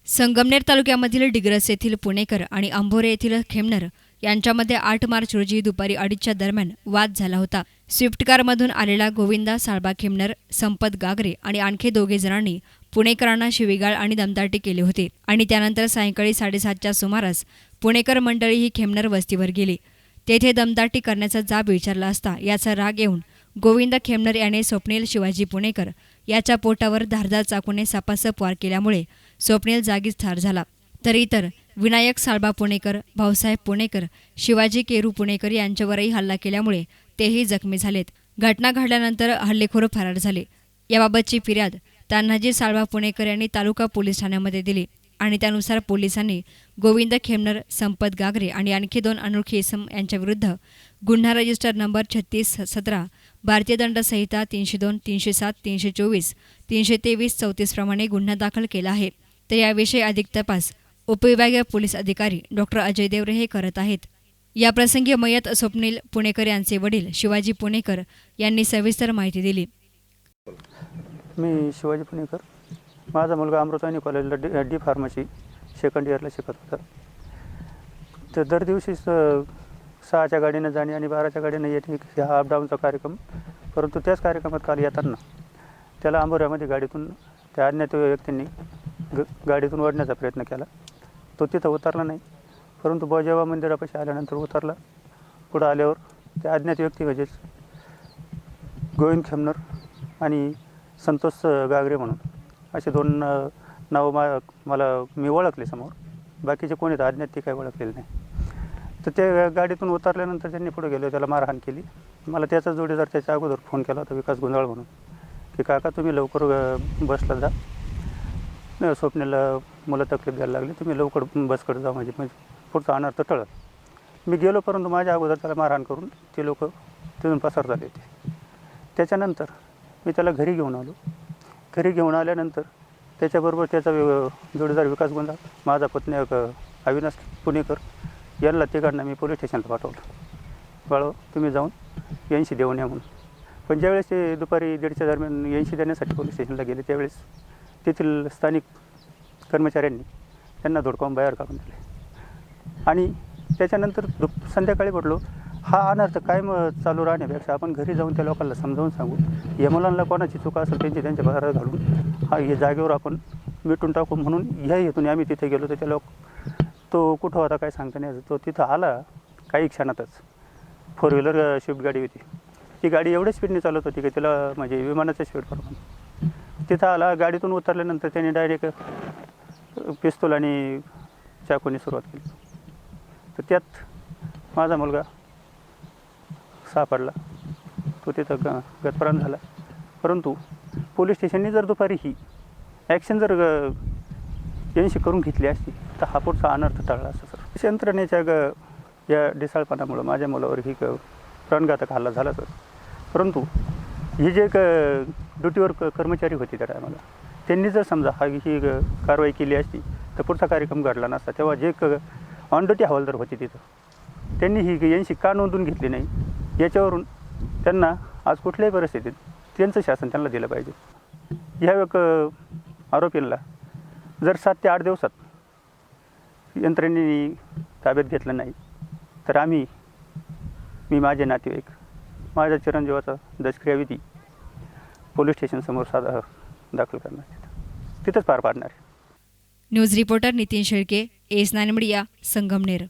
संगमनेर तालुक्यामधील डिग्रस येथील पुणेकर आणि अंभोरे येथील खेमनर यांच्यामध्ये 8 मार्च रोजी दुपारी 2:30च्या दरम्यान वाद झाला होता. स्विफ्ट कारमधून आलेला गोविंदा साळबा खेमनर, संपत गागरे आणि आणखी 2 जणांनी पुणेकरांना शिवीगाळ आणि दमदाटी केली होती आणि त्यानंतर सायंकाळी 7:30च्या सुमारास पुणेकर मंडळी ही खेमनर वस्तीवर गेली. तेथे दमदाटी करण्याचा जाब विचारला असता याचा राग येऊन गोविंद खेमनर याने स्वप्नील शिवाजी पुणेकर याच्या पोटावर धारदार चाकूने सपासप वार केल्यामुळे स्वप्नील जागीच ठार झाला. तर इतर विनायक साळबा पुणेकर, भाऊसाहेब पुणेकर, शिवाजी केरू पुणेकर यांच्यावरही हल्ला केल्यामुळे तेही जखमी झालेत. घटना घडल्यानंतर हल्लेखोर फरार झाले. याबाबतची फिर्याद तान्हाजी साळबा पुणेकर यांनी तालुका पोलीस ठाण्यामध्ये दिली आणि त्यानुसार पोलिसांनी गोविंद खेमनर, संपत गागरे आणि आणखी 2 अनोळखी इसम यांच्याविरुद्ध गुन्हा रजिस्टर नंबर 3617 भारतीय दंड संहिता 302, 307, 324, 323, 34 प्रमाणे गुन्हा दाखल केला आहे. तर याविषयी अधिक तपास उपविभागीय पोलीस अधिकारी डॉक्टर अजय देवरे हे करत आहेत. याप्रसंगी मयत स्वप्नील पुणेकर यांचे वडील शिवाजी पुणेकर यांनी सविस्तर माहिती दिली. मी शिवाजी पुणेकर. माझा मुलगा अमृतानी कॉलेजला डी फार्मसी सेकंड इयरला शिकत होता. तर दर दिवशी 6च्या गाडीनं जाणे आणि 12च्या गाडीनं येणे हा अपडाऊनचा कार्यक्रम. परंतु त्याच कार्यक्रमात काल येताना त्याला अंबोऱ्यामध्ये गाडीतून त्या अज्ञात व्यक्तींनी गाडीतून ओढण्याचा प्रयत्न केला. तो तिथं उतरला नाही, परंतु बजेवा मंदिरापाशी आल्यानंतर उतरला. पुढं आल्यावर त्या अज्ञात व्यक्ती म्हणजेच गोविंद खेमनर आणि संतोष गागरे म्हणून असे 2 नावं मला मी ओळखले समोर. बाकीचे कोणी तर अज्ञात ते काही ओळखलेले नाही. तर ते गाडीतून उतरल्यानंतर त्यांनी पुढे गेलो, त्याला मारहाण केली. मला त्याचा जोडीदार त्याच्या अगोदर फोन केला होता, विकास गुंजाळ म्हणून, की काका तुम्ही लवकर बसला जा, स्वप्नीला मुलं तकलीफ द्यायला लागली, तुम्ही लवकर बसकडे जा म्हणजे पुढचा अनर्थ टळत. मी गेलो, परंतु माझ्या अगोदर त्याला मारहाण करून ते लोक तिथून पसार झाले होते. त्याच्यानंतर मी त्याला घरी घेऊन आलो. घरी घेऊन आल्यानंतर त्याच्याबरोबर त्याचा जोडीदार विकास गुंजाळ, माझा पत्नी अविनाश पुणेकर यांना तिकडनं मी पोलीस स्टेशनला पाठवलं. बाळो तुम्ही जाऊन 80 देऊन या म्हणून. पण ज्यावेळेस ते दुपारी 1:30च्या दरम्यान 80 देण्यासाठी पोलीस स्टेशनला गेले, त्यावेळेस तेथील स्थानिक कर्मचाऱ्यांनी त्यांना धुडकावून बाहेर काढून दिले. आणि त्याच्यानंतर संध्याकाळी म्हटलो, हा अनर्थ कायम चालू राहण्यापेक्षा आपण घरी जाऊन त्या लोकांना समजावून सांगू, या मुलांना कोणाची चुका असेल त्यांच्या बाहेर घालून हे जागेवर आपण मिटून टाकू. म्हणून ह्या हेतून आम्ही तिथे गेलो. तर त्या तो कुठं होता काय सांगता नाही. तो तिथं आला काही क्षणातच. 4 व्हीलर स्विफ्ट गाडी होती. ती गाडी एवढ्या स्पीडने चालत होती की तिला म्हणजे विमानाच्या स्पीडप्रमाणे. तिथं आला, गाडीतून उतरल्यानंतर त्याने डायरेक्ट पिस्तूल आणि चाकूने सुरुवात केली. तर त्यात माझा मुलगा सापडला, तो तिथं गतप्राण झाला. परंतु पोलीस स्टेशनने जर दुपारी ही ॲक्शन जर 80 करून घेतली असती तर हा पुढचा अनर्थ टळला असता. सर यंत्रणेच्या या ढिसाळपणामुळं माझ्या मुलावर ही प्राणघातक हल्ला झाला सर. परंतु ही जे ड्युटीवर कर्मचारी होते त्या टायमाला, त्यांनी जर समजा ही कारवाई केली असती तर पुढचा कार्यक्रम घडला नसता. तेव्हा जे ऑन ड्युटी हवालदार होते तिथं, त्यांनी ही 80 का नोंदवून घेतली नाही, याच्यावरून त्यांना आज कुठल्याही परिस्थितीत त्यांचं शासन त्यांना दिलं पाहिजे. ह्या आरोपींना जर 7 ते 8 दिवसात यंत्रणेने ताब्यात घेतलं नाही तर मी माझे नातेवाईक माझ्या चिरंजीवाचा दशक्रियाविधी पोलीस स्टेशनसमोर दाखल करणार, तिथंच पार पाडणार. न्यूज रिपोर्टर नितीन शेळके, एस9 मीडिया, संगमनेर.